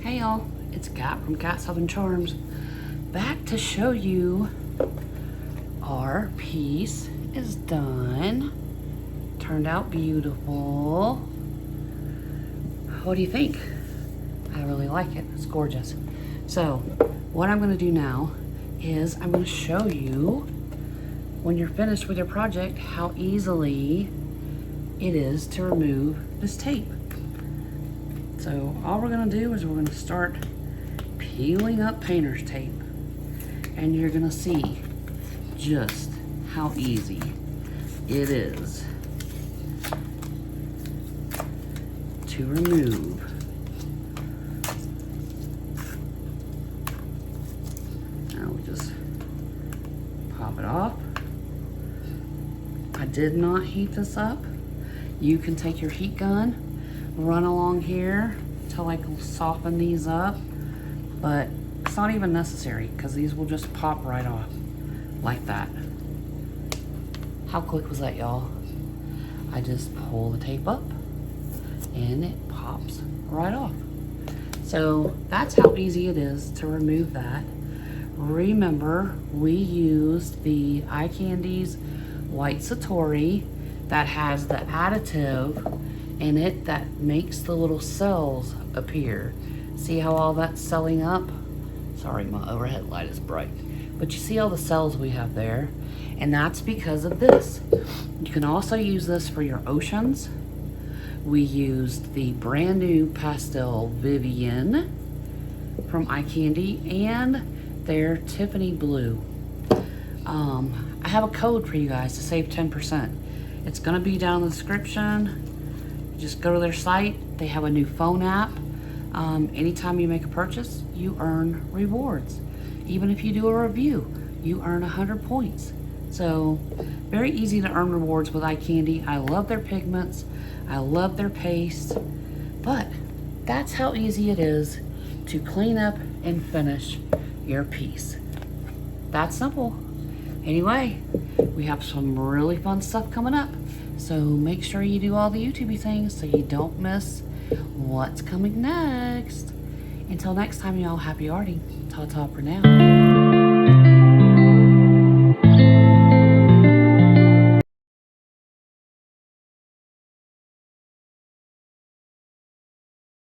Hey y'all, it's Kat from KatsSouthernCharms, back to show you our piece is done. Turned out beautiful. What do you think? I really like it. It's gorgeous. So what I'm going to do now is I'm going to show you when you're finished with your project how easily it is to remove this tape. So all we're going to do is we're going to start peeling up painter's tape, and you're going to see just how easy it is to remove. Now we just pop it off. I did not heat this up. You can take your heat gun, run along here to like soften these up, but it's not even necessary because these will just pop right off like that. How quick was that, y'all? I just pull the tape up and it pops right off. So that's how easy it is to remove that. Remember, we used the Candy White Satori that has the additive in it that makes the little cells appear. See how all that's celling up? Sorry, my overhead light is bright. But you see all the cells we have there? And that's because of this. You can also use this for your oceans. We used the brand new pastel Vivian from iCandy and their Tiffany blue. I have a code for you guys to save 10%. It's gonna be down in the description. Just go to their site. They have a new phone app. Anytime you make a purchase, you earn rewards. Even if you do a review, you earn 100 points. So very easy to earn rewards with iCandy. I love their pigments. I love their paste. But that's how easy it is to clean up and finish your piece. That's simple. Anyway, we have some really fun stuff coming up. So make sure you do all the YouTubey things so you don't miss what's coming next. Until next time, y'all, happy arting. Ta-ta for now.